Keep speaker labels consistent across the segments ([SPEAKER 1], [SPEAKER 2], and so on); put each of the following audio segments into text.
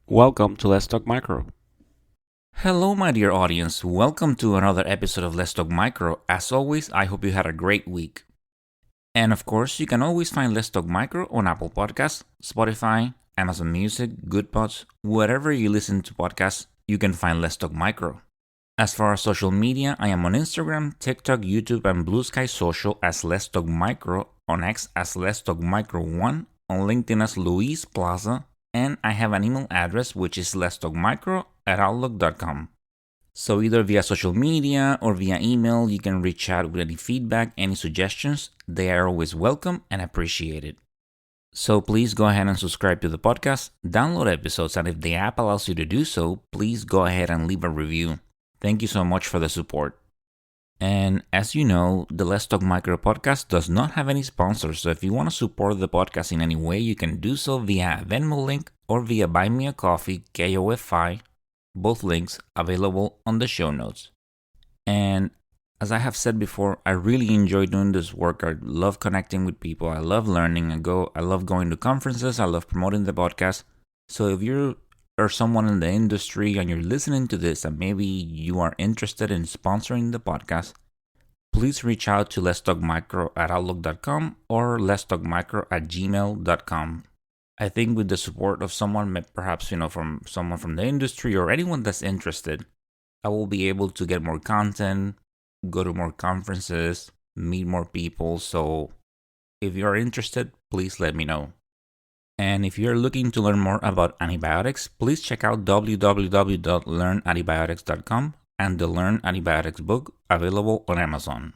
[SPEAKER 1] Welcome to Let's Talk Micro.
[SPEAKER 2] Hello, my dear audience. Welcome to another episode of Let's Talk Micro. As always, I hope you had a great week. And of course, you can always find Let's Talk Micro on Apple Podcasts, Spotify, Amazon Music, Goodpods, wherever you listen to podcasts, you can find Let's Talk Micro. As far as social media, I am on Instagram, TikTok, YouTube, and Blue Sky Social as Let's Talk Micro, on X as Let's Talk Micro 1, on LinkedIn as Luis Plaza, and I have an email address which is letstalkmicro@outlook.com. So either via social media or via email, you can reach out with any feedback, any suggestions. They are always welcome and appreciated. So please go ahead and subscribe to the podcast, download episodes, and if the app allows you to do so, please go ahead and leave a review. Thank you so much for the support. And as you know, the Let's Talk Micro podcast does not have any sponsors, so if you want to support the podcast in any way, you can do so via a Venmo link or via Buy Me a Coffee, KOFI, both links available on the show notes. And as I have said before, I really enjoy doing this work. I love connecting with people. I love learning. I love going to conferences. I love promoting the podcast. So if you are someone in the industry and you're listening to this and maybe you are interested in sponsoring the podcast, please reach out to letstalkmicro@outlook.com or letstalkmicro@gmail.com. I think with the support of someone, perhaps from someone from the industry or anyone that's interested, I will be able to get more content, go to more conferences, meet more people. So if you're interested, please let me know. And if you're looking to learn more about antibiotics, please check out www.learnantibiotics.com and the Learn Antibiotics book available on Amazon.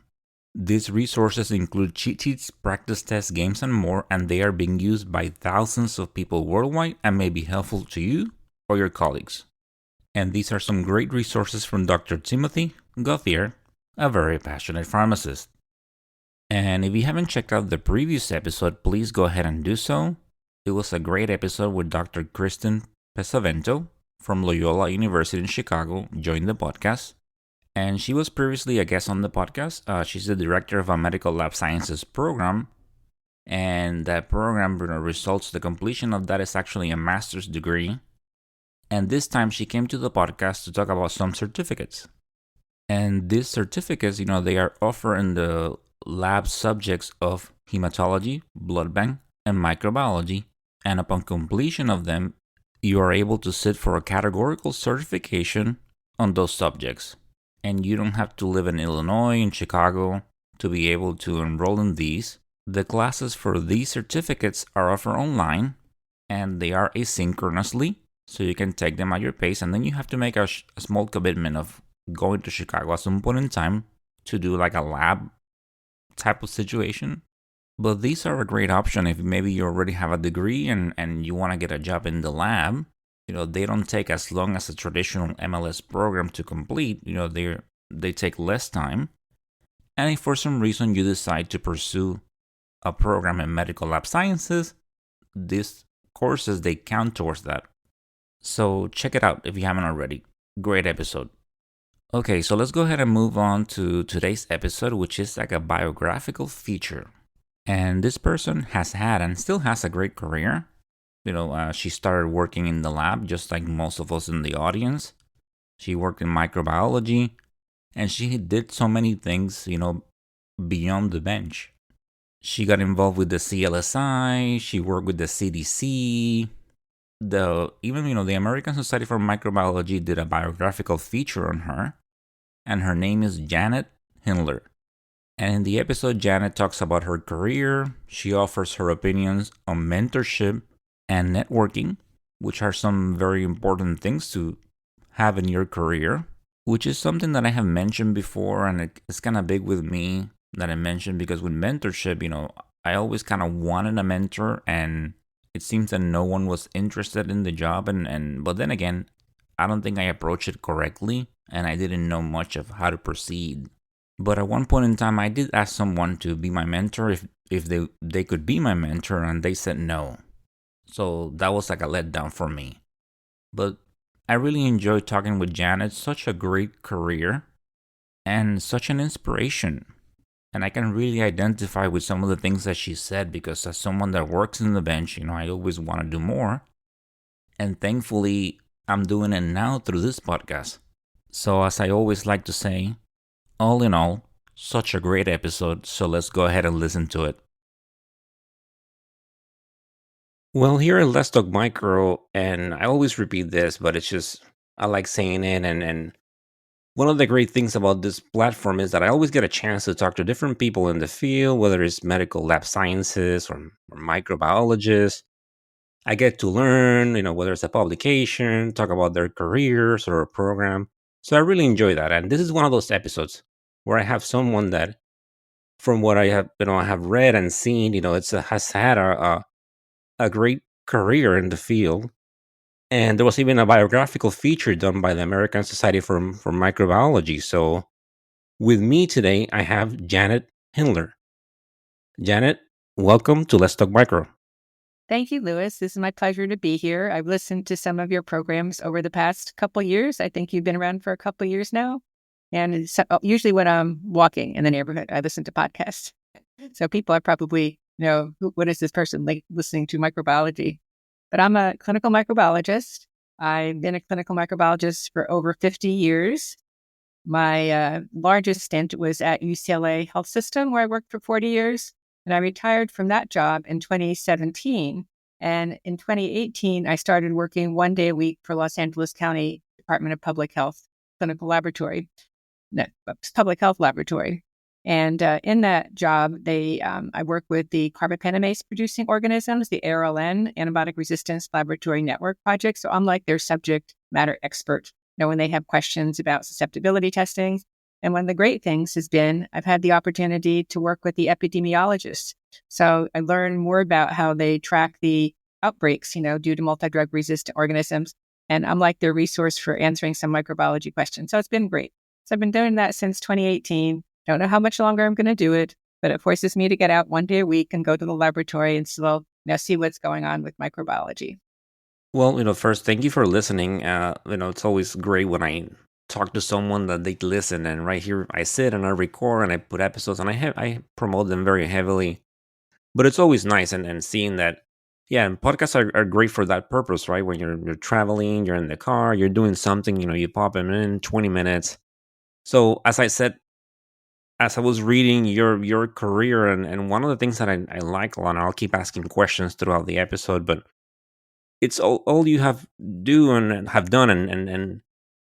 [SPEAKER 2] These resources include cheat sheets, practice tests, games, and more, and they are being used by thousands of people worldwide and may be helpful to you or your colleagues. And these are some great resources from Dr. Timothy Gauthier, a very passionate pharmacist. And if you haven't checked out the previous episode, please go ahead and do so. It was a great episode with Dr. Kristen Pesavento from Loyola University in Chicago joined the podcast. And she was previously a guest on the podcast. She's the director of a medical lab sciences program. And that program results, the completion of that is actually a master's degree. And this time she came to the podcast to talk about some certificates. And these certificates, they are offered in the lab subjects of hematology, blood bank, and microbiology. And upon completion of them, you are able to sit for a categorical certification on those subjects. And you don't have to live in Illinois, in Chicago, to be able to enroll in these. The classes for these certificates are offered online, and they are asynchronously, so you can take them at your pace, and then you have to make a small commitment of going to Chicago at some point in time to do like a lab type of situation. But these are a great option if maybe you already have a degree and you want to get a job in the lab. They don't take as long as a traditional MLS program to complete. They take less time. And if for some reason you decide to pursue a program in medical lab sciences, these courses, they count towards that. So check it out if you haven't already. Great episode. Okay, so let's go ahead and move on to today's episode, which is like a biographical feature. And this person has had and still has a great career. She started working in the lab just like most of us in the audience. She worked in microbiology and she did so many things, beyond the bench. She got involved with the CLSI, she worked with the CDC. The American Society for Microbiology did a biographical feature on her, and her name is Janet Hindler. And in the episode, Janet talks about her career. She offers her opinions on mentorship and networking, which are some very important things to have in your career, which is something that I have mentioned before, and it's kind of big with me that I mentioned because with mentorship, I always kind of wanted a mentor, and it seems that no one was interested in the job, but then again, I don't think I approached it correctly, and I didn't know much of how to proceed. But at one point in time, I did ask someone to be my mentor if they could be my mentor, and they said no. So that was like a letdown for me. But I really enjoyed talking with Janet. Such a great career and such an inspiration. And I can really identify with some of the things that she said because as someone that works in the bench, I always want to do more. And thankfully, I'm doing it now through this podcast. So, as I always like to say, all in all, such a great episode, so let's go ahead and listen to it.
[SPEAKER 1] Well, here at Let's Talk Micro, and I always repeat this, but it's just I like saying it. And one of the great things about this platform is that I always get a chance to talk to different people in the field, whether it's medical lab sciences or microbiologists. I get to learn, whether it's a publication, talk about their careers or a program. So I really enjoy that. And this is one of those episodes where I have someone that, from what I have read and seen, has had a great career in the field. And there was even a biographical feature done by the American Society for Microbiology. So with me today, I have Janet Hindler. Janet, welcome to Let's Talk Micro.
[SPEAKER 3] Thank you, Louis. This is my pleasure to be here. I've listened to some of your programs over the past couple years. I think you've been around for a couple years now. And usually when I'm walking in the neighborhood, I listen to podcasts. So people are probably, what is this person like listening to microbiology? But I'm a clinical microbiologist. I've been a clinical microbiologist for over 50 years. My largest stint was at UCLA Health System, where I worked for 40 years. And I retired from that job in 2017. And in 2018, I started working 1 day a week for Los Angeles County Department of Public Health Clinical Laboratory, Public Health Laboratory. And in that job, I work with the carbapenemase producing organisms, the ARLN, Antibiotic Resistance Laboratory Network Project. So I'm like their subject matter expert. When they have questions about susceptibility testing. And one of the great things has been I've had the opportunity to work with the epidemiologists. So I learned more about how they track the outbreaks, due to multi-drug resistant organisms. And I'm like their resource for answering some microbiology questions. So it's been great. So I've been doing that since 2018. Don't know how much longer I'm going to do it, but it forces me to get out 1 day a week and go to the laboratory and still see what's going on with microbiology.
[SPEAKER 1] Well, first, thank you for listening. It's always great when I talk to someone that they listen. And right here, I sit and I record and I put episodes and I promote them very heavily. But it's always nice and seeing that, yeah, and podcasts are great for that purpose, right? When you're traveling, you're in the car, you're doing something, you pop them in 20 minutes. So as I said, as I was reading your career, and one of the things that I like a lot, and I'll keep asking questions throughout the episode, but it's all you have do and have done and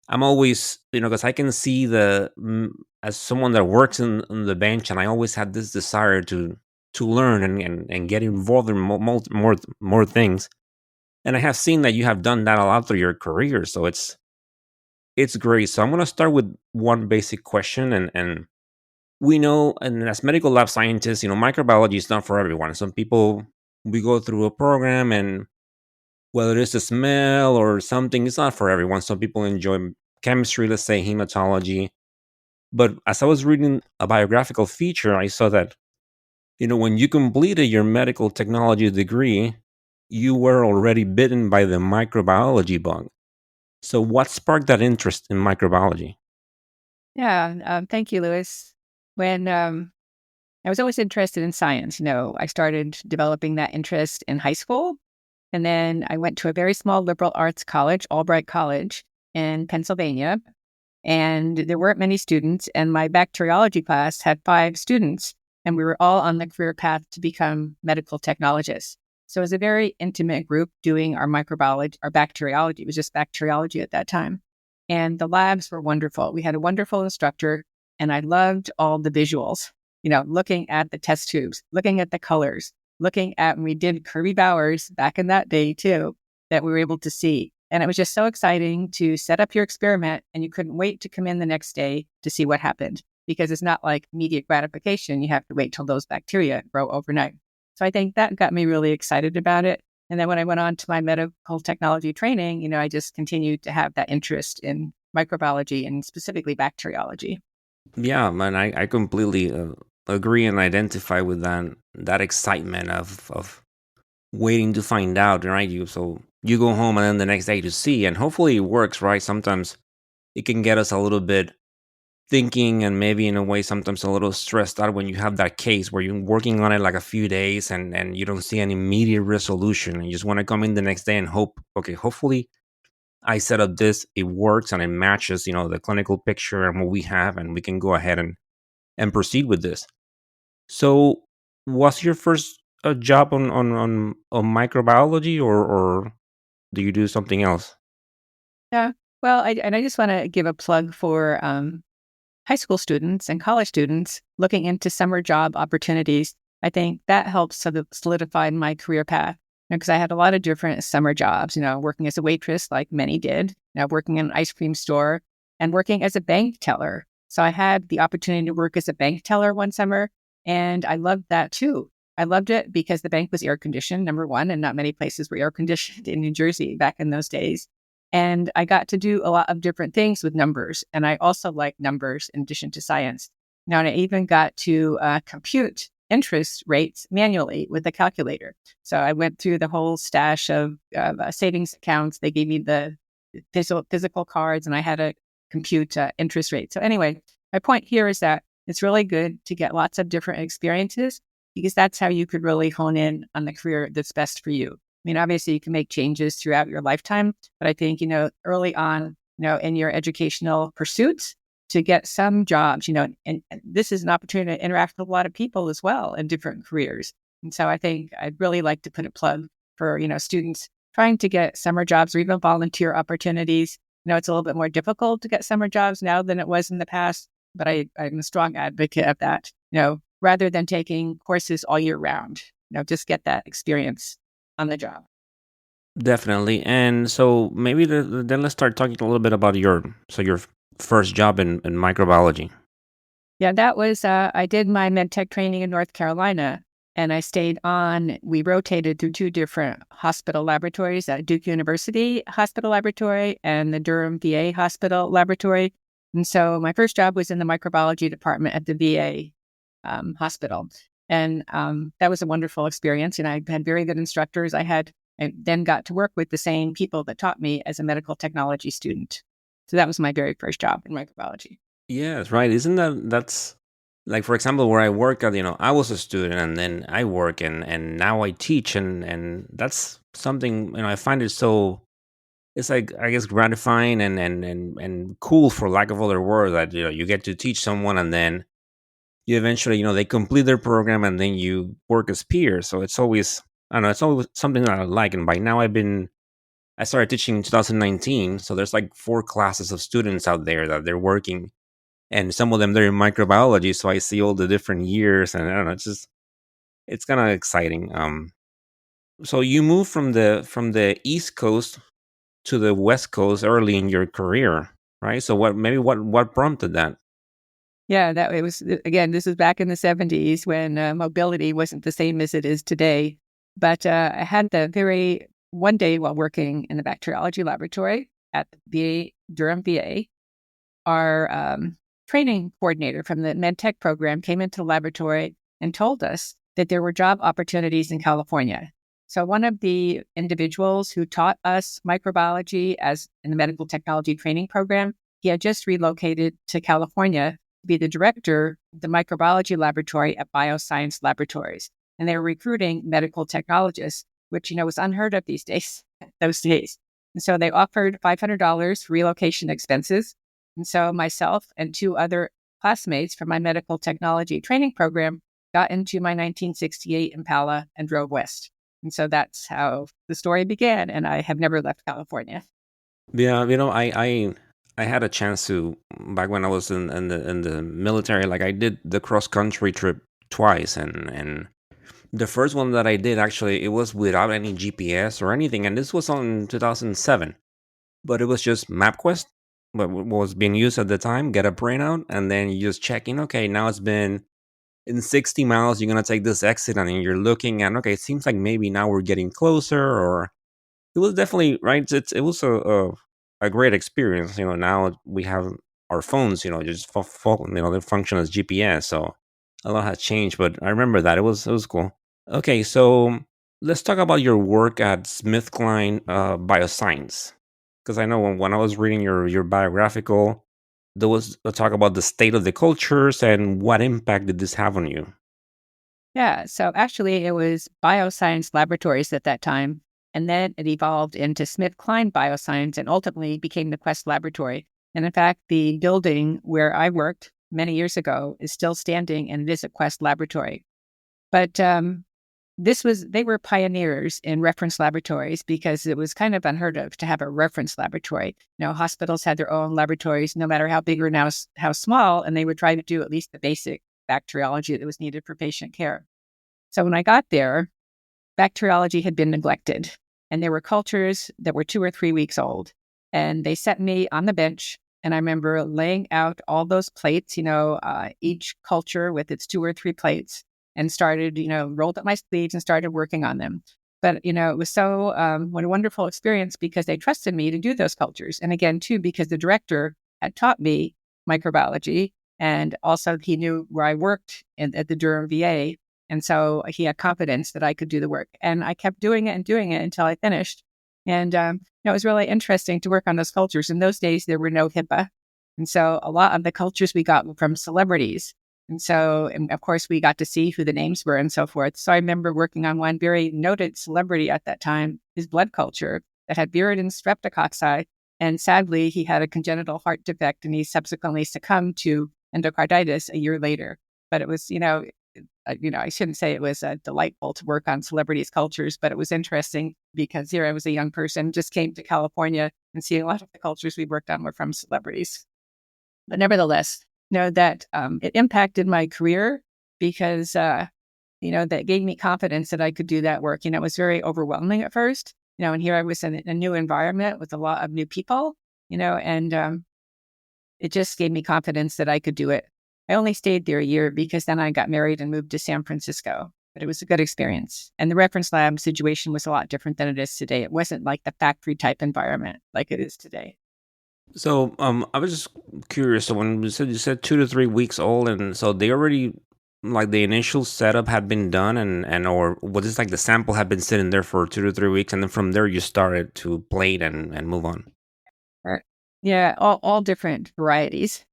[SPEAKER 1] I'm always because I can see as someone that works in the bench, and I always had this desire to learn and get involved in more things, and I have seen that you have done that a lot through your career, so it's great. So I'm going to start with one basic question, and we know, and as medical lab scientists, microbiology is not for everyone. Some people, we go through a program, and whether it's a smell or something, it's not for everyone. Some people enjoy chemistry, let's say hematology. But as I was reading a biographical feature, I saw that, when you completed your medical technology degree, you were already bitten by the microbiology bug. So, what sparked that interest in microbiology?
[SPEAKER 3] Yeah, thank you, Louis. When I was always interested in science, I started developing that interest in high school. And then I went to a very small liberal arts college, Albright College in Pennsylvania. And there weren't many students. And my bacteriology class had 5 students. And we were all on the career path to become medical technologists. So it was a very intimate group doing our microbiology, our bacteriology. It was just bacteriology at that time. And the labs were wonderful. We had a wonderful instructor, and I loved all the visuals, looking at the test tubes, looking at the colors, looking at, when we did Kirby Bowers back in that day too, that we were able to see. And it was just so exciting to set up your experiment, and you couldn't wait to come in the next day to see what happened, because it's not like immediate gratification. You have to wait till those bacteria grow overnight. So I think that got me really excited about it. And then when I went on to my medical technology training, I just continued to have that interest in microbiology and specifically bacteriology.
[SPEAKER 1] Yeah, man, I completely agree and identify with that excitement of waiting to find out, right? You go home and then the next day to see, and hopefully it works, right? Sometimes it can get us a little bit thinking and maybe in a way sometimes a little stressed out when you have that case where you're working on it like a few days and you don't see an immediate resolution and you just want to come in the next day and hope, okay, hopefully I set up this, it works and it matches, the clinical picture and what we have, and we can go ahead and proceed with this. So, was your first job on microbiology, or do you do something else?
[SPEAKER 3] Yeah. Well, I just want to give a plug for high school students and college students looking into summer job opportunities. I think that helps solidify my career path because I had a lot of different summer jobs, working as a waitress, like many did, working in an ice cream store and working as a bank teller. So I had the opportunity to work as a bank teller one summer, and I loved that too. I loved it because the bank was air conditioned, number one, and not many places were air conditioned in New Jersey back in those days. And I got to do a lot of different things with numbers. And I also like numbers in addition to science. Now, and I even got to compute interest rates manually with a calculator. So I went through the whole stash of savings accounts. They gave me the physical cards, and I had to compute interest rates. So anyway, my point here is that it's really good to get lots of different experiences because that's how you could really hone in on the career that's best for you. I mean, obviously, you can make changes throughout your lifetime, but I think, early on, in your educational pursuits to get some jobs, and this is an opportunity to interact with a lot of people as well in different careers. And so I think I'd really like to put a plug for, students trying to get summer jobs or even volunteer opportunities. It's a little bit more difficult to get summer jobs now than it was in the past, but I'm a strong advocate of that, rather than taking courses all year round, just get that experience on the job.
[SPEAKER 1] Definitely. And so maybe then let's start talking a little bit about your first job in microbiology.
[SPEAKER 3] Yeah, that was, I did my med tech training in North Carolina, and I stayed on. We rotated through two different hospital laboratories at Duke University Hospital Laboratory and the Durham VA Hospital Laboratory. And so my first job was in the microbiology department at the VA hospital. And that was a wonderful experience. And I had very good instructors. I then got to work with the same people that taught me as a medical technology student. So that was my very first job in microbiology.
[SPEAKER 1] Yes, right. Isn't that's like, for example, where I work at, I was a student and then I work and now I teach, and that's something, I find it so, it's like, I guess, gratifying and cool, for lack of other word, that you get to teach someone and then you eventually, they complete their program and then you work as peers. So it's always, I don't know, it's always something that I like. And by now I started teaching in 2019. So there's like four classes of students out there that they're working, and some of them they're in microbiology. So I see all the different years, and I don't know, it's kind of exciting. So you moved from the East Coast to the West Coast early in your career, right? So what prompted that?
[SPEAKER 3] Yeah, that it was again. This is back in the '70s when mobility wasn't the same as it is today. But I had the very one day while working in the bacteriology laboratory at the Durham VA. Our training coordinator from the med tech program came into the laboratory and told us that there were job opportunities in California. So one of the individuals who taught us microbiology as in the medical technology training program, he had just relocated to California to be the director of the microbiology laboratory at Bioscience Laboratories. And they were recruiting medical technologists, which, was unheard of these days, those days. And so they offered $500 for relocation expenses. And so myself and two other classmates from my medical technology training program got into my 1968 Impala and drove west. And so that's how the story began. And I have never left California.
[SPEAKER 1] Yeah, I had a chance to, back when I was in the military. Like, I did the cross country trip twice, and the first one that I did, actually, it was without any GPS or anything, and this was on 2007. But it was just MapQuest, what was being used at the time. Get a printout, and then you just check in. Okay, now it's been in 60 miles. You're gonna take this exit, and then you're looking, and okay, it seems like maybe now we're getting closer. Or it was definitely right. It was a great experience. Now we have our phones. Just they function as GPS. So a lot has changed, but I remember that it was cool. Okay, so let's talk about your work at SmithKline Bioscience, because I know when I was reading your biographical, there was a talk about the state of the cultures and what impact did this have on you.
[SPEAKER 3] Yeah. So actually, it was bioscience laboratories at that time. And then it evolved into Smith Kline Bioscience and ultimately became the Quest Laboratory. And in fact, the building where I worked many years ago is still standing and it is a Quest Laboratory. But they were pioneers in reference laboratories because it was kind of unheard of to have a reference laboratory. Hospitals had their own laboratories, no matter how big or now how small, and they would try to do at least the basic bacteriology that was needed for patient care. So when I got there, bacteriology had been neglected, and there were cultures that were 2 or 3 weeks old. And they set me on the bench, and I remember laying out all those plates, each culture with its 2 or 3 plates, and started, rolled up my sleeves and started working on them. But, it was so what a wonderful experience because they trusted me to do those cultures. And again, too, because the director had taught me microbiology, and also he knew where I worked at the Durham VA. And so he had confidence that I could do the work. And I kept doing it and doing it until I finished. And it was really interesting to work on those cultures. In those days, there were no HIPAA. And so a lot of the cultures we got were from celebrities. And of course, we got to see who the names were and so forth. So I remember working on one very noted celebrity at that time, his blood culture that had viridin streptococci. And sadly, he had a congenital heart defect and he subsequently succumbed to endocarditis a year later. But it was, I shouldn't say it was delightful to work on celebrities' cultures, but it was interesting because here I was a young person, just came to California and seeing a lot of the cultures we worked on were from celebrities. But nevertheless, that it impacted my career because, that gave me confidence that I could do that work. It was very overwhelming at first, and here I was in a new environment with a lot of new people, and it just gave me confidence that I could do it. I only stayed there a year because then I got married and moved to San Francisco, but it was a good experience. And the reference lab situation was a lot different than it is today. It wasn't like the factory type environment like it is today.
[SPEAKER 1] So, I was just curious. So, when you said 2 to 3 weeks old, and so they already like the initial setup had been done, and or was this like the sample had been sitting there for 2 to 3 weeks, and then from there you started to plate and move on.
[SPEAKER 3] Right. Yeah, all different varieties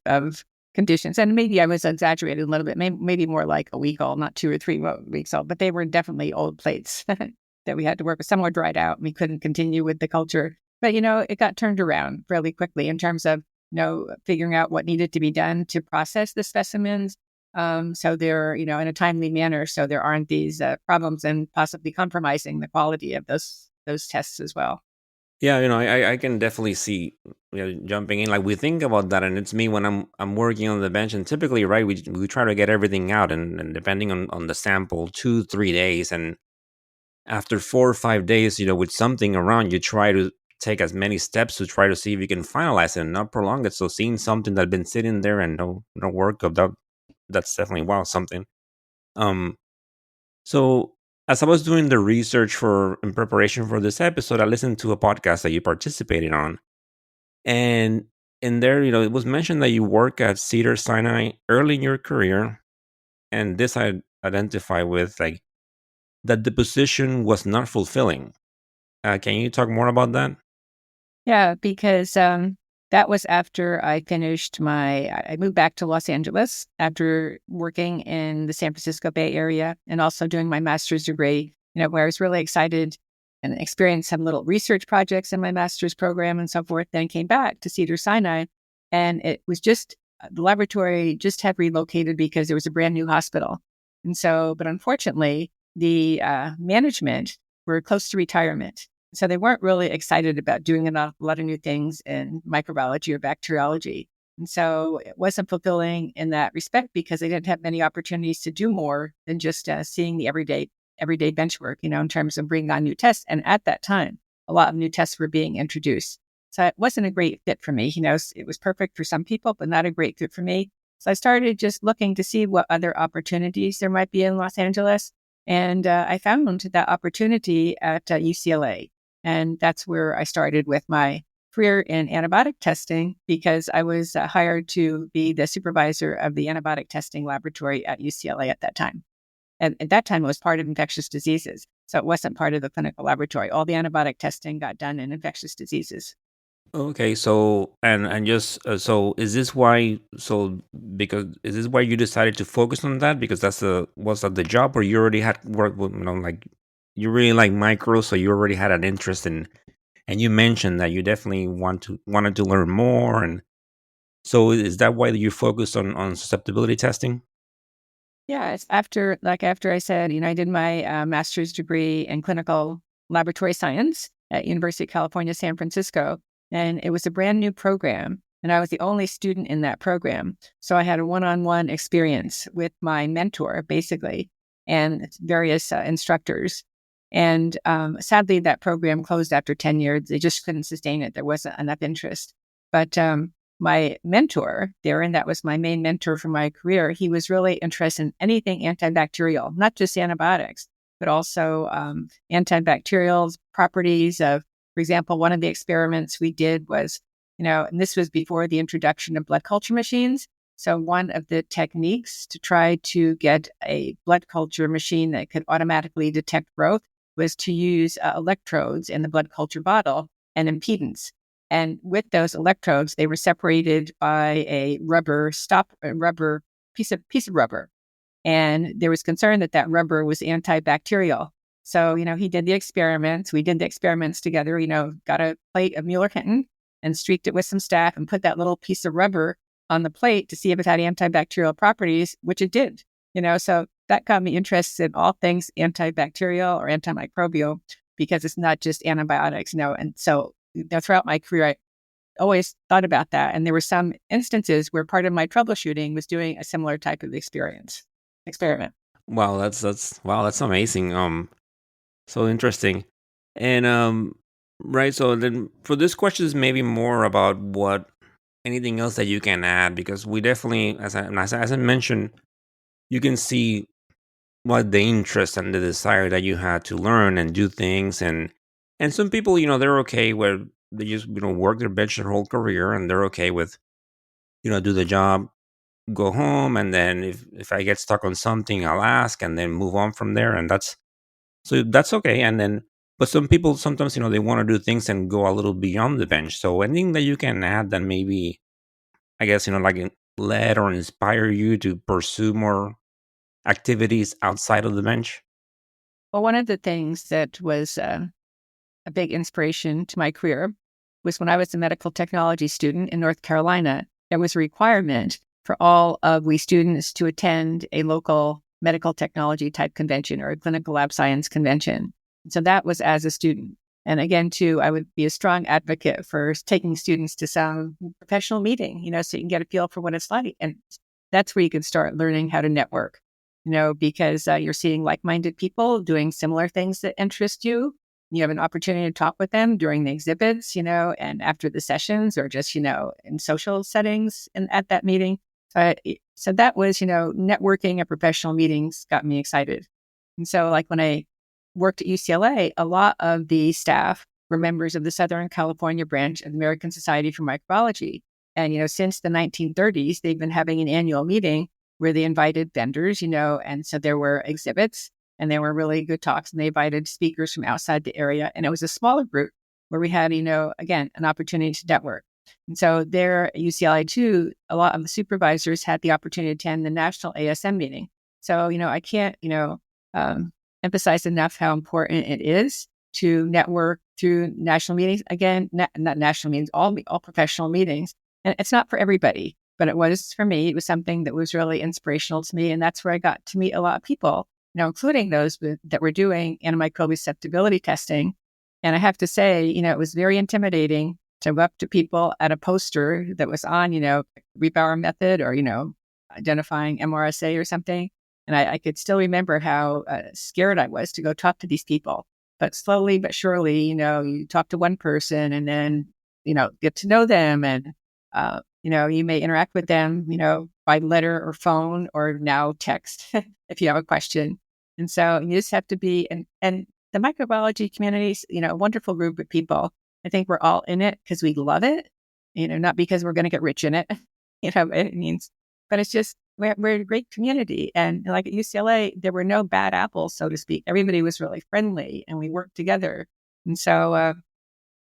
[SPEAKER 3] of conditions. And maybe I was exaggerating a little bit, maybe more like a week old, not 2 or 3 weeks old, but they were definitely old plates that we had to work with. Some were dried out and we couldn't continue with the culture. But, it got turned around fairly quickly in terms of, figuring out what needed to be done to process the specimens. So they're, in a timely manner, so there aren't these problems and possibly compromising the quality of those tests as well.
[SPEAKER 1] Yeah, I can definitely see, jumping in. Like we think about that, and it's me when I'm working on the bench, and typically, right, we try to get everything out, and depending on the sample, 2 3 days, and after 4 or 5 days, with something around, you try to take as many steps to try to see if you can finalize it and not prolong it. So seeing something that had been sitting there and no work of that, that's definitely wow something. Um, so as I was doing the research for in preparation for this episode, I listened to a podcast that you participated on, and in there, it was mentioned that you work at Cedar Sinai early in your career, and this I identify with like that the position was not fulfilling. Can you talk more about that?
[SPEAKER 3] Yeah, because that was after I finished I moved back to Los Angeles after working in the San Francisco Bay Area and also doing my master's degree, where I was really excited and experienced some little research projects in my master's program and so forth. Then came back to Cedar Sinai, and it was just the laboratory just had relocated because there was a brand new hospital. And so, but unfortunately, the management were close to retirement. So they weren't really excited about doing a lot of new things in microbiology or bacteriology. And so it wasn't fulfilling in that respect because they didn't have many opportunities to do more than just seeing the everyday bench work, in terms of bringing on new tests. And at that time, a lot of new tests were being introduced. So it wasn't a great fit for me. It was perfect for some people, but not a great fit for me. So I started just looking to see what other opportunities there might be in Los Angeles. And I found that opportunity at UCLA. And that's where I started with my career in antibiotic testing because I was hired to be the supervisor of the antibiotic testing laboratory at UCLA at that time. And at that time, it was part of infectious diseases. So it wasn't part of the clinical laboratory. All the antibiotic testing got done in infectious diseases.
[SPEAKER 1] Okay, so and just so is this why? So because is this why you decided to focus on that? Because that's the was that the job, or you already had work with like you really like micro, so you already had an interest in, and you mentioned that you definitely wanted to learn more, and so is that why you focused on susceptibility testing?
[SPEAKER 3] Yeah, it's after I said, I did my master's degree in clinical laboratory science at University of California, San Francisco, and it was a brand new program, and I was the only student in that program. So I had a one-on-one experience with my mentor, basically, and various instructors. And sadly, that program closed after 10 years. They just couldn't sustain it. There wasn't enough interest. But my mentor, Darren, that was my main mentor for my career, he was really interested in anything antibacterial, not just antibiotics, but also antibacterial properties of, for example, one of the experiments we did was, and this was before the introduction of blood culture machines. So one of the techniques to try to get a blood culture machine that could automatically detect growth was to use electrodes in the blood culture bottle and impedance. And with those electrodes, they were separated by a rubber piece of rubber. And there was concern that that rubber was antibacterial. So, he did the experiments. We did the experiments together, got a plate of Mueller Hinton and streaked it with some staph and put that little piece of rubber on the plate to see if it had antibacterial properties, which it did, so that got me interested in all things antibacterial or antimicrobial because it's not just antibiotics, and so throughout my career, I always thought about that. And there were some instances where part of my troubleshooting was doing a similar type of experiment.
[SPEAKER 1] Wow, that's amazing. So interesting. And right, so then for this question is maybe more about what anything else that you can add, because we definitely, as I mentioned, you can see what the interest and the desire that you had to learn and do things, and some people, they're okay where they just work their bench their whole career, and they're okay with do the job, go home, and then if I get stuck on something, I'll ask and then move on from there, and that's okay. And then, but some people sometimes, they want to do things and go a little beyond the bench. So anything that you can add that maybe, I guess, like led or inspire you to pursue more activities outside of the bench?
[SPEAKER 3] Well, one of the things that was a big inspiration to my career was when I was a medical technology student in North Carolina. There was a requirement for all of we students to attend a local medical technology type convention or a clinical lab science convention. So that was as a student. And again, too, I would be a strong advocate for taking students to some professional meeting, so you can get a feel for what it's like. And that's where you can start learning how to network, because you're seeing like-minded people doing similar things that interest you. You have an opportunity to talk with them during the exhibits, and after the sessions or just, in social settings and at that meeting. So that was, networking at professional meetings got me excited. And so like when I worked at UCLA, a lot of the staff were members of the Southern California branch of the American Society for Microbiology. And, since the 1930s, they've been having an annual meeting where they invited vendors, and so there were exhibits and there were really good talks, and they invited speakers from outside the area. And it was a smaller group where we had, again, an opportunity to network. And so there at UCLA too, a lot of the supervisors had the opportunity to attend the national ASM meeting. So, I can't, emphasize enough how important it is to network through national meetings. Again, not national meetings, all professional meetings. And it's not for everybody, but it was for me. It was something that was really inspirational to me. And that's where I got to meet a lot of people, including those that were doing antimicrobial susceptibility testing. And I have to say, it was very intimidating to go up to people at a poster that was on, Rebauer method or, identifying MRSA or something. And I could still remember how scared I was to go talk to these people. But slowly but surely, you talk to one person and then, get to know them. And, you may interact with them, by letter or phone or now text if you have a question. And so you just have to be, and the microbiology community is, a wonderful group of people. I think we're all in it because we love it, not because we're going to get rich in it, it means, but it's just, we're a great community. And like at UCLA, there were no bad apples, so to speak. Everybody was really friendly and we worked together. And so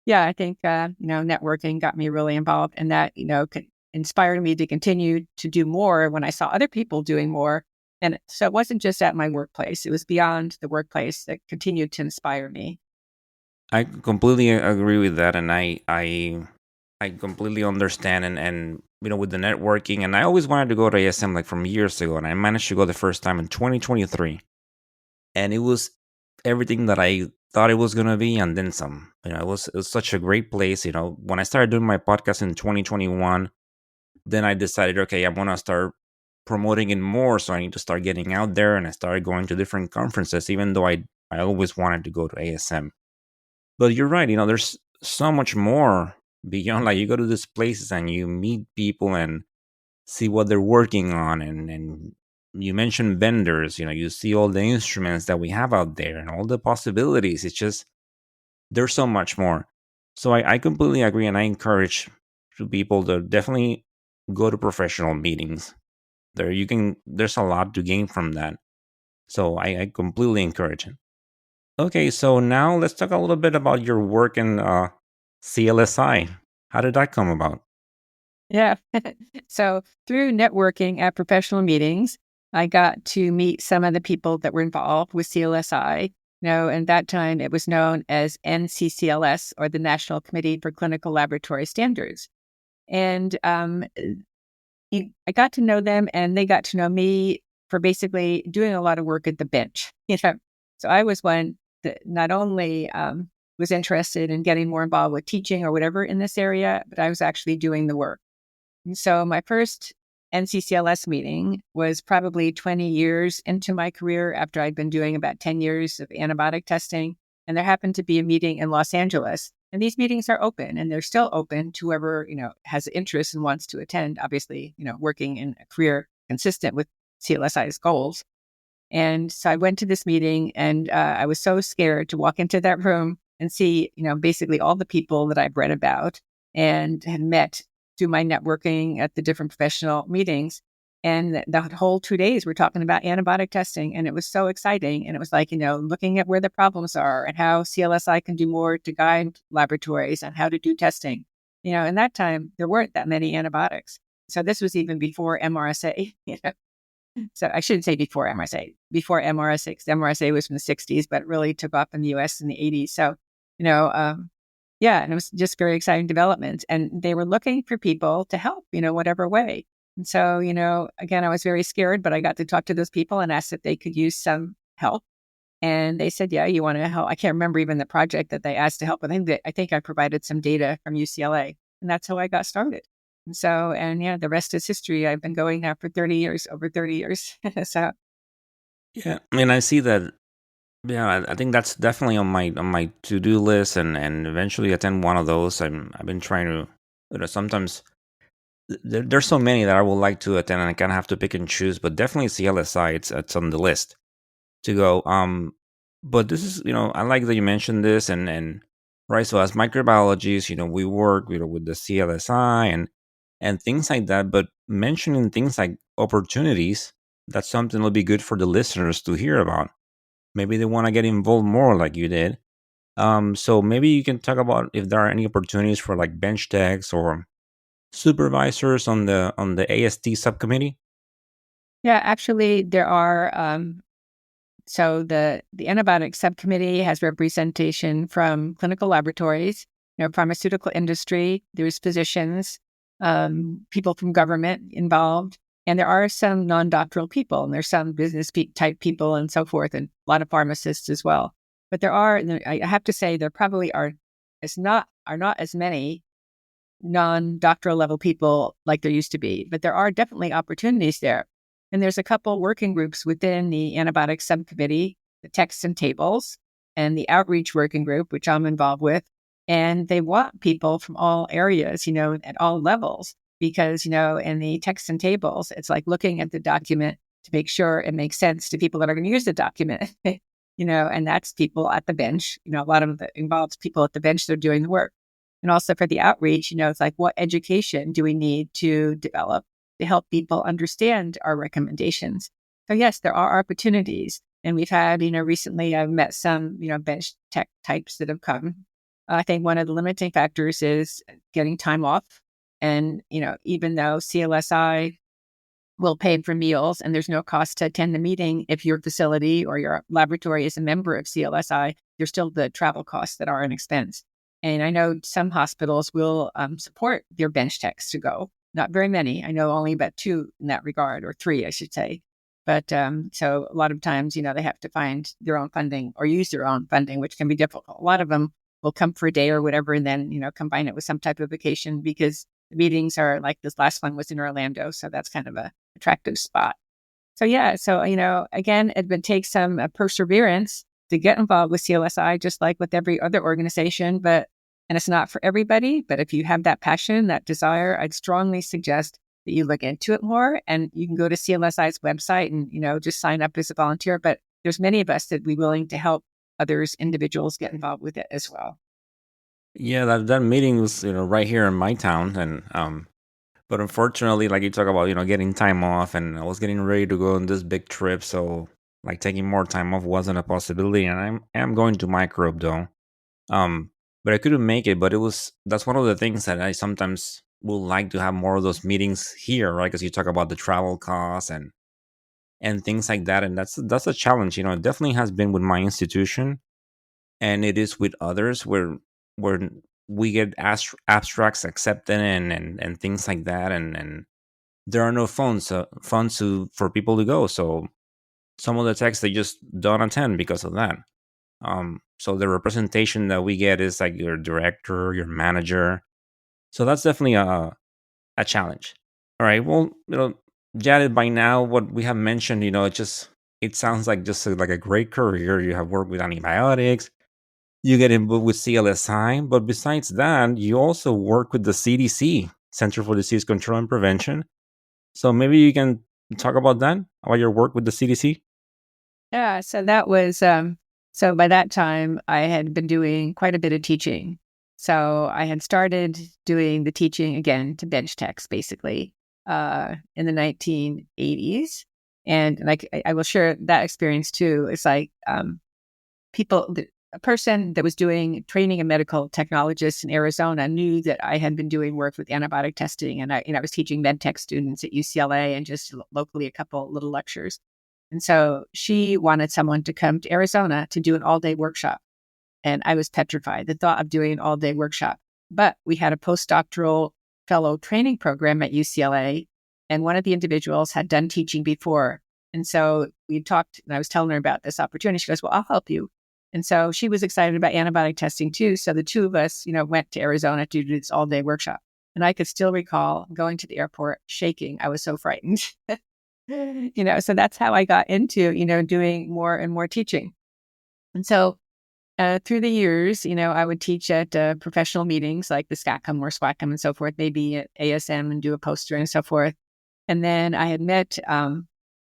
[SPEAKER 3] Yeah, I think, networking got me really involved, and that, inspired me to continue to do more when I saw other people doing more. And so it wasn't just at my workplace, it was beyond the workplace that continued to inspire me.
[SPEAKER 1] I completely agree with that, and I completely understand, and with the networking, and I always wanted to go to ASM like from years ago, and I managed to go the first time in 2023, and it was everything that I thought it was gonna be, and then some. It was such a great place. When I started doing my podcast in 2021, then I decided, okay, I want to start promoting it more, so I need to start getting out there, and I started going to different conferences, even though I always wanted to go to ASM. But you're right, there's so much more beyond. Like, you go to these places and you meet people and see what they're working on, and you mentioned vendors. You see all the instruments that we have out there and all the possibilities. It's just there's so much more. So I completely agree, and I encourage to people to definitely go to professional meetings. There's a lot to gain from that. So I completely encourage it. Okay, so now let's talk a little bit about your work in CLSI. How did that come about?
[SPEAKER 3] Yeah. So through networking at professional meetings, I got to meet some of the people that were involved with CLSI. And that time it was known as NCCLS, or the National Committee for Clinical Laboratory Standards. And I got to know them, and they got to know me for basically doing a lot of work at the bench. So I was one that not only was interested in getting more involved with teaching or whatever in this area, but I was actually doing the work. And so my first NCCLS meeting was probably 20 years into my career, after I'd been doing about 10 years of antibiotic testing. And there happened to be a meeting in Los Angeles. And these meetings are open, and they're still open to whoever, has interest and wants to attend, obviously, working in a career consistent with CLSI's goals. And so I went to this meeting, and I was so scared to walk into that room and see, basically all the people that I've read about and had met through my networking at the different professional meetings. And the whole 2 days we're talking about antibiotic testing. And it was so exciting. And it was like, looking at where the problems are and how CLSI can do more to guide laboratories on how to do testing. In that time, there weren't that many antibiotics. So this was even before MRSA. So I shouldn't say before MRSA, before MRSA, because MRSA was from the 60s, but it really took off in the US in the 80s. So, yeah, and it was just very exciting development. And they were looking for people to help, whatever way. And so, again, I was very scared, but I got to talk to those people and asked if they could use some help. And they said, yeah, you want to help? I can't remember even the project that they asked to help. I think I provided some data from UCLA, and that's how I got started. And so, and yeah, the rest is history. I've been going now for 30 years, over 30 years. So,
[SPEAKER 1] Yeah, I mean, I see that. Yeah, I think that's definitely on my to do list, and eventually attend one of those. I've been trying to, sometimes there's so many that I would like to attend, and I kind of have to pick and choose. But definitely CLSI, it's on the list to go. But this is, I like that you mentioned this, and right. So as microbiologists, we work, with the CLSI and things like that. But mentioning things like opportunities, that's something that'll be good for the listeners to hear about. Maybe they want to get involved more, like you did. So maybe you can talk about if there are any opportunities for like bench techs or supervisors on the AST subcommittee.
[SPEAKER 3] yeah, actually, there are. So the antibiotic subcommittee has representation from clinical laboratories, pharmaceutical industry. There's physicians, people from government involved, and there are some non-doctoral people, and there's some business type people, and so forth, and a lot of pharmacists as well. But I have to say, there probably are not as many non-doctoral level people like there used to be, but there are definitely opportunities there. And there's a couple working groups within the antibiotic subcommittee, the texts and tables, and the outreach working group, which I'm involved with. And they want people from all areas, at all levels, because, in the texts and tables, it's like looking at the document to make sure it makes sense to people that are going to use the document, and that's people at the bench. A lot of it involves people at the bench that are doing the work. And also for the outreach, it's like, what education do we need to develop to help people understand our recommendations? So yes, there are opportunities. And we've had, recently I've met some, bench tech types that have come I think one of the limiting factors is getting time off. And, even though CLSI will pay for meals and there's no cost to attend the meeting, if your facility or your laboratory is a member of CLSI, there's still the travel costs that are an expense. And I know some hospitals will support their bench techs to go. Not very many. I know only about 2 in that regard, or 3, I should say. But so a lot of times, they have to find their own funding or use their own funding, which can be difficult. A lot of them will come for a day or whatever, and then, combine it with some type of vacation, because the meetings are like this last one was in Orlando. So that's kind of a attractive spot. So yeah, so again, it would take some perseverance to get involved with CLSI, just like with every other organization. And it's not for everybody. But if you have that passion, that desire, I'd strongly suggest that you look into it more. And you can go to CLSI's website and just sign up as a volunteer. But there's many of us that would be willing to help others, individuals, get involved with it as well.
[SPEAKER 1] Yeah, that meeting was right here in my town, and but unfortunately, like you talk about, getting time off, and I was getting ready to go on this big trip, so like taking more time off wasn't a possibility. And I am going to microbe though, um, but I couldn't make it. But that's one of the things that I sometimes would like to have more of those meetings here, right? Because you talk about the travel costs and things like that, and that's a challenge. It definitely has been with my institution, and it is with others where we get abstracts accepted and things like that, and there are no funds for people to go. So some of the texts they just don't attend because of that. So the representation that we get is like your director, your manager. So that's definitely a challenge. All right. Well, Janet, by now what we have mentioned, it sounds like just like a great career. You have worked with antibiotics. You get involved with CLSI, but besides that, you also work with the CDC, Center for Disease Control and Prevention. So maybe you can talk about your work with the CDC.
[SPEAKER 3] Yeah, so that was so by that time I had been doing quite a bit of teaching. So I had started doing the teaching again to bench techs basically in the 1980s. And like I will share that experience too. It's like a person that was doing training a medical technologist in Arizona knew that I had been doing work with antibiotic testing, and I was teaching med tech students at UCLA and just locally a couple little lectures. And so she wanted someone to come to Arizona to do an all-day workshop. And I was petrified, the thought of doing an all-day workshop. But we had a postdoctoral fellow training program at UCLA, and one of the individuals had done teaching before. And so we talked, and I was telling her about this opportunity. She goes, well, I'll help you. And so she was excited about antibiotic testing too. So the two of us, went to Arizona to do this all-day workshop. And I could still recall going to the airport shaking. I was so frightened. So that's how I got into, doing more and more teaching. And so through the years, I would teach at professional meetings like the SCACM or SWACM and so forth, maybe at ASM and do a poster and so forth. And then I had met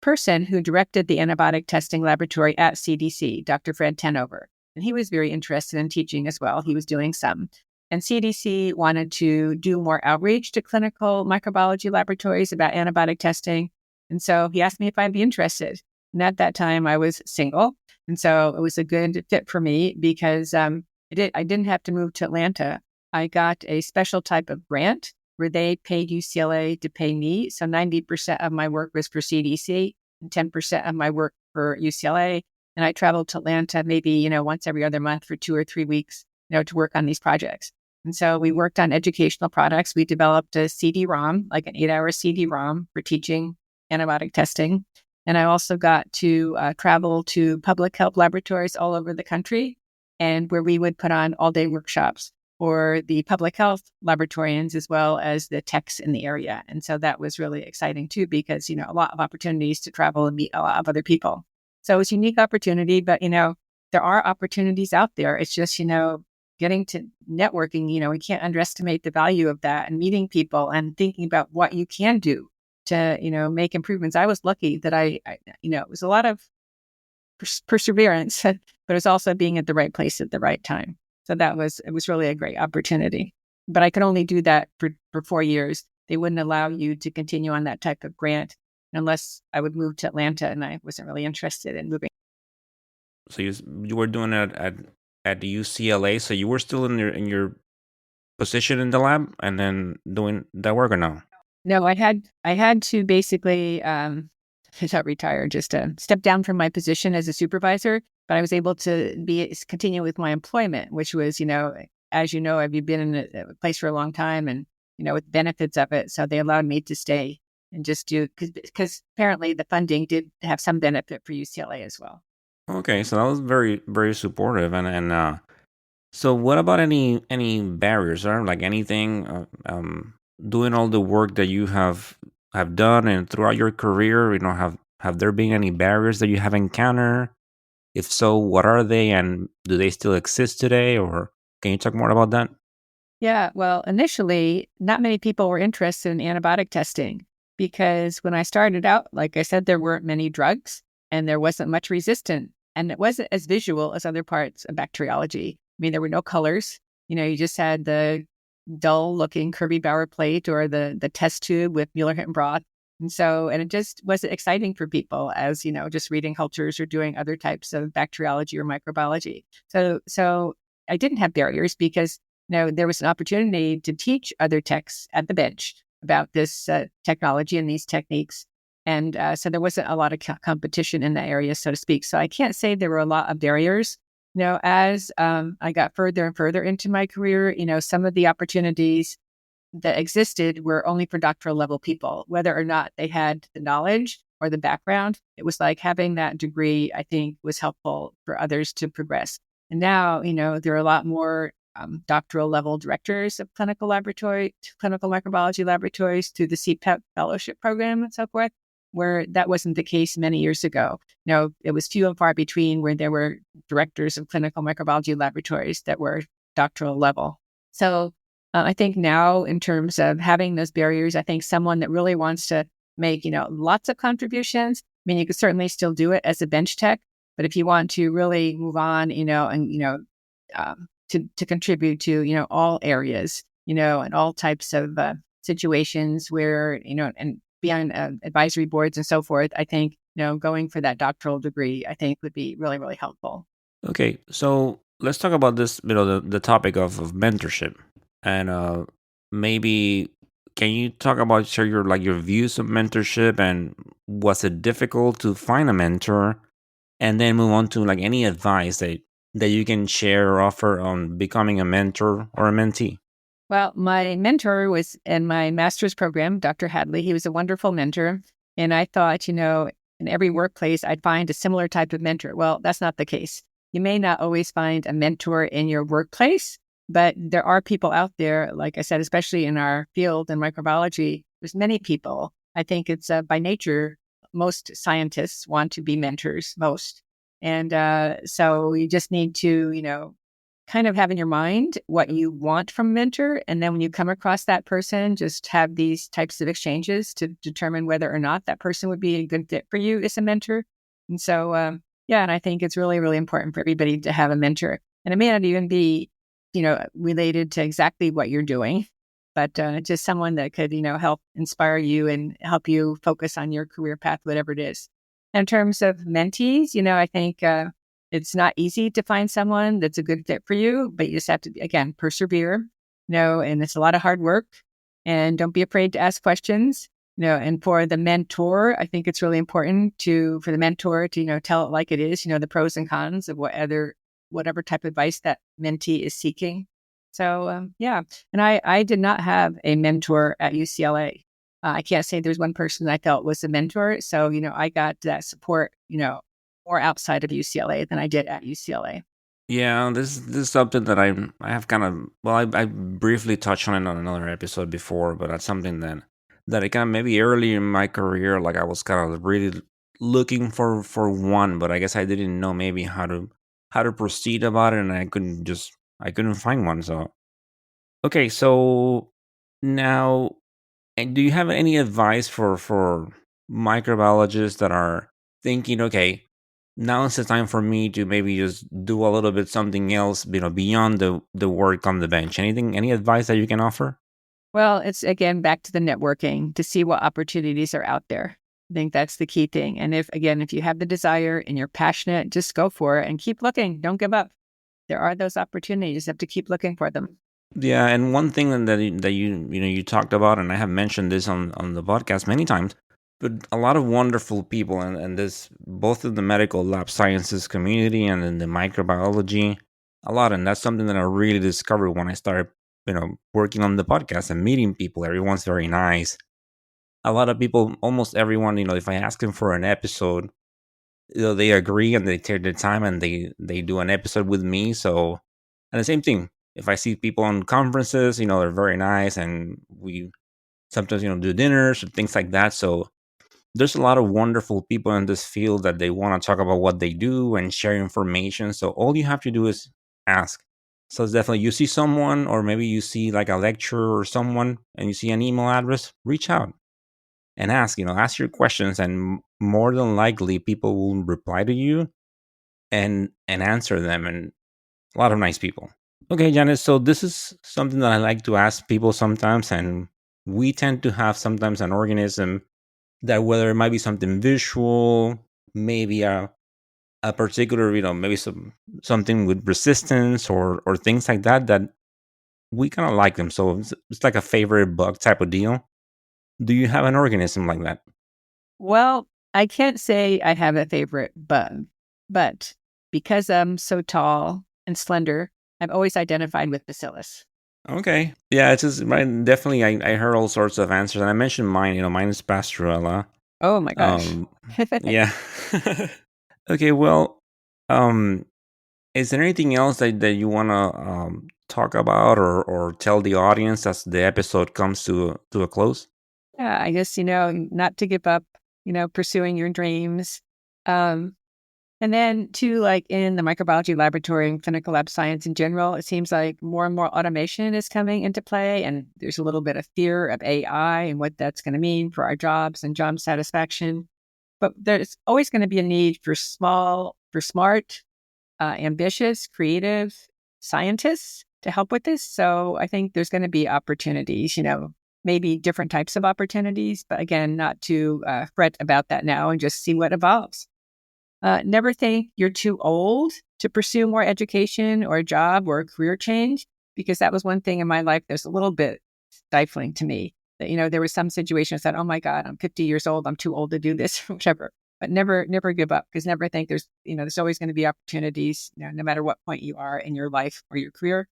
[SPEAKER 3] person who directed the antibiotic testing laboratory at CDC, Dr. Fred Tenover. And he was very interested in teaching as well. He was doing some. And CDC wanted to do more outreach to clinical microbiology laboratories about antibiotic testing. And so he asked me if I'd be interested. And at that time, I was single. And so it was a good fit for me because I didn't have to move to Atlanta. I got a special type of grant where they paid UCLA to pay me. So 90% of my work was for CDC and 10% of my work for UCLA. And I traveled to Atlanta maybe, once every other month for 2 or 3 weeks, to work on these projects. And so we worked on educational products. We developed a CD-ROM, like an 8-hour CD-ROM for teaching antibiotic testing. And I also got to travel to public health laboratories all over the country, and where we would put on all-day workshops for the public health laboratorians as well as the techs in the area. And so that was really exciting too, because, a lot of opportunities to travel and meet a lot of other people. So it was a unique opportunity, but, there are opportunities out there. It's just, getting to networking, we can't underestimate the value of that, and meeting people and thinking about what you can do to, make improvements. I was lucky that it was a lot of perseverance, but it was also being at the right place at the right time. So it was really a great opportunity. But I could only do that for 4 years. They wouldn't allow you to continue on that type of grant unless I would move to Atlanta, and I wasn't really interested in moving.
[SPEAKER 1] So you were doing it at at the UCLA. So you were still in your position in the lab and then doing that work or no?
[SPEAKER 3] No, I had to basically not retire, just step down from my position as a supervisor. But I was able to continue with my employment, which was, as you know, I've been in a place for a long time, and with benefits of it. So they allowed me to stay and just do because apparently the funding did have some benefit for UCLA as well.
[SPEAKER 1] Okay, so that was very very supportive. And so what about any barriers or like anything doing all the work that you have done and throughout your career, have there been any barriers that you have encountered? If so, what are they and do they still exist today, or can you talk more about that?
[SPEAKER 3] Yeah, well, initially, not many people were interested in antibiotic testing because when I started out, like I said, there weren't many drugs and there wasn't much resistant, and it wasn't as visual as other parts of bacteriology. I mean, there were no colors. You just had the dull looking Kirby Bauer plate or the test tube with Mueller-Hinton broth. And it just wasn't exciting for people as, just reading cultures or doing other types of bacteriology or microbiology. So I didn't have barriers because there was an opportunity to teach other techs at the bench about this technology and these techniques. And so there wasn't a lot of competition in that area, so to speak. So I can't say there were a lot of barriers. As I got further and further into my career, some of the opportunities that existed were only for doctoral level people, whether or not they had the knowledge or the background. It was like having that degree, I think, was helpful for others to progress. And now, there are a lot more doctoral level directors of clinical microbiology laboratories through the CPEP fellowship program and so forth, where that wasn't the case many years ago. It was few and far between where there were directors of clinical microbiology laboratories that were doctoral level. So I think now in terms of having those barriers, I think someone that really wants to make, lots of contributions, I mean, you could certainly still do it as a bench tech, but if you want to really move on, to contribute to, all areas, and all types of situations where, and be on advisory boards and so forth, I think, going for that doctoral degree, I think would be really, really helpful.
[SPEAKER 1] Okay, so let's talk about this, the topic of mentorship. And maybe can you talk about share your views of mentorship and was it difficult to find a mentor? And then move on to like any advice that you can share or offer on becoming a mentor or a mentee.
[SPEAKER 3] Well, my mentor was in my master's program, Dr. Hadley. He was a wonderful mentor. And I thought, in every workplace, I'd find a similar type of mentor. Well, that's not the case. You may not always find a mentor in your workplace, but there are people out there, like I said, especially in our field in microbiology, there's many people. I think it's by nature, most scientists want to be mentors, most. And so you just need to, kind of have in your mind what you want from a mentor. And then when you come across that person, just have these types of exchanges to determine whether or not that person would be a good fit for you as a mentor. And so, and I think it's really, really important for everybody to have a mentor. And it may not even be, related to exactly what you're doing, but just someone that could, help inspire you and help you focus on your career path, whatever it is. In terms of mentees, I think it's not easy to find someone that's a good fit for you, but you just have to, again, persevere, and it's a lot of hard work. And don't be afraid to ask questions, and for the mentor, I think it's really important for the mentor to, tell it like it is, the pros and cons of whatever type of advice that mentee is seeking. So, and I did not have a mentor at UCLA. I can't say there's one person I felt was a mentor. So, I got that support, more outside of UCLA than I did at UCLA.
[SPEAKER 1] Yeah, this is something that I have kind of I briefly touched on it on another episode before, but that's something that I kind of maybe early in my career, like I was kind of really looking for one, but I guess I didn't know maybe how to proceed about it, and I couldn't find one. So okay, so now, and do you have any advice for microbiologists that are thinking, okay, now it's the time for me to maybe just do a little bit something else, beyond the work on the bench? Any advice that you can offer?
[SPEAKER 3] Well, it's again back to the networking to see what opportunities are out there. I think that's the key thing. And if you have the desire and you're passionate, just go for it and keep looking. Don't give up. there are those opportunities. You just have to keep looking for them.
[SPEAKER 1] Yeah, and one thing that you talked about, and I have mentioned this on the podcast many times, but a lot of wonderful people, and this both in the medical lab sciences community and in the microbiology, a lot, and that's something that I really discovered when I started, working on the podcast and meeting people. Everyone's very nice. A lot of people, almost everyone, if I ask them for an episode, they agree and they take their time and they do an episode with me. So, and the same thing, if I see people on conferences, they're very nice, and we sometimes do dinners or things like that. So there's a lot of wonderful people in this field that they want to talk about what they do and share information. So all you have to do is ask. So it's definitely, you see someone, or maybe you see like a lecturer or someone, and you see an email address, reach out and ask. Ask your questions, and more than likely people will reply to you and answer them, and a lot of nice people. Okay, Janet, so this is something that I like to ask people sometimes, and we tend to have sometimes an organism that, whether it might be something visual, maybe a particular, maybe something with resistance or things like that, that we kind of like them. So it's like a favorite bug type of deal. Do you have an organism like that?
[SPEAKER 3] Well, I can't say I have a favorite bug, but because I'm so tall and slender, I've always identified with bacillus.
[SPEAKER 1] Okay. Yeah, it's just right. Definitely, I heard all sorts of answers, and I mentioned mine. Mine is Pasteurella.
[SPEAKER 3] Oh my gosh.
[SPEAKER 1] Um, yeah. Okay. Well, um, is there anything else that you want to talk about or tell the audience as the episode comes to a close?
[SPEAKER 3] Yeah, I guess, not to give up, pursuing your dreams. Um, and then too, like in the microbiology laboratory and clinical lab science in general, it seems like more and more automation is coming into play. And there's a little bit of fear of AI and what that's going to mean for our jobs and job satisfaction. But there's always going to be a need for smart, ambitious, creative scientists to help with this. So I think there's going to be opportunities, maybe different types of opportunities, but again, not to fret about that now and just see what evolves. Never think you're too old to pursue more education or a job or a career change, because that was one thing in my life that's a little bit stifling to me. That, there was some situations that, oh my God, I'm 50 years old, I'm too old to do this, whatever. But never give up, because never think there's always going to be opportunities, no matter what point you are in your life or your career.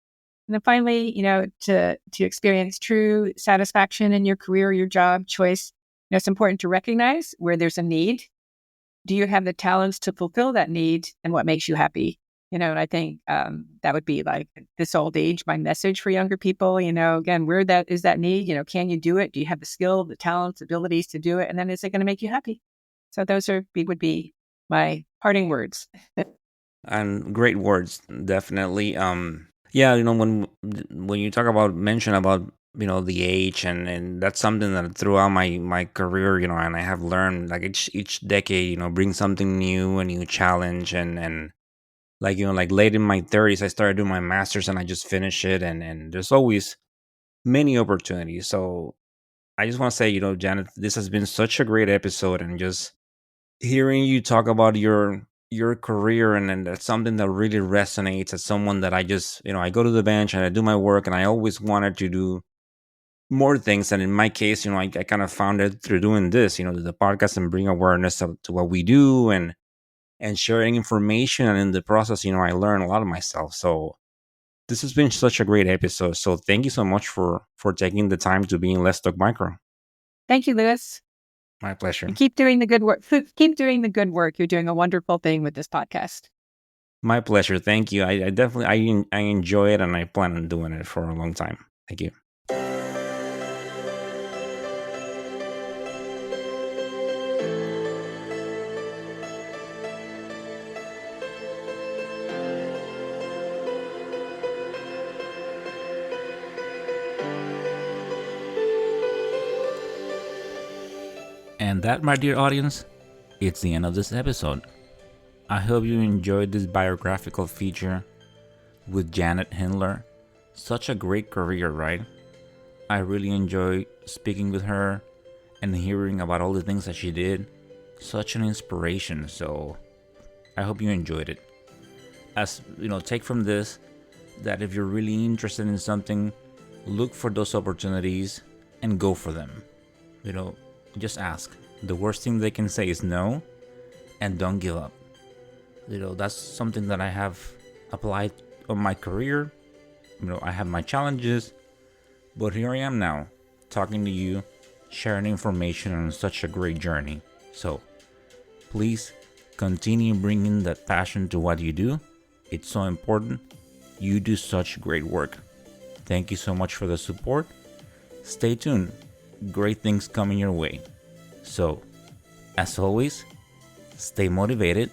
[SPEAKER 3] And then finally, to experience true satisfaction in your career or your job choice, it's important to recognize where there's a need. Do you have the talents to fulfill that need, and what makes you happy? And I think that would be like this old age, my message for younger people, again, where that is that need, can you do it? Do you have the skill, the talents, abilities to do it? And then is it going to make you happy? So those would be my parting words.
[SPEAKER 1] And great words, definitely. Yeah, when you talk about mention about the age, and that's something that throughout my career, and I have learned, like each decade, brings something new, a new challenge, and like like late in my 30s, I started doing my masters, and I just finished it, and there's always many opportunities. So I just want to say, Janet, this has been such a great episode, and just hearing you talk about your career, and that's something that really resonates as someone that I just, I go to the bench and I do my work, and I always wanted to do more things. And in my case, I kind of found it through doing this, the podcast, and bring awareness to what we do, and sharing information. And in the process, I learn a lot of myself. So this has been such a great episode. So thank you so much for taking the time to be in Let's Talk Micro.
[SPEAKER 3] Thank you, Lewis.
[SPEAKER 1] My pleasure.
[SPEAKER 3] And keep doing the good work. Keep doing the good work. You're doing a wonderful thing with this podcast.
[SPEAKER 1] My pleasure. Thank you. I definitely I enjoy it, and I plan on doing it for a long time. Thank you.
[SPEAKER 2] And that, my dear audience, it's the end of this episode. I hope you enjoyed this biographical feature with Janet Hindler. Such a great career, right? I really enjoy speaking with her and hearing about all the things that she did. Such an inspiration, so I hope you enjoyed it. as take from this that if you're really interested in something, look for those opportunities and go for them. Just ask. The worst thing they can say is no, and don't give up. That's something that I have applied on my career. I have my challenges, but here I am now, talking to you, sharing information on such a great journey. So please continue bringing that passion to what you do. It's so important. You do such great work. Thank you so much for the support. Stay tuned. Great things coming your way. So, as always, stay motivated,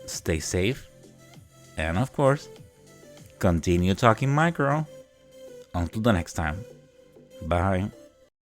[SPEAKER 2] stay safe, and of course, continue talking micro. Until the next time. Bye.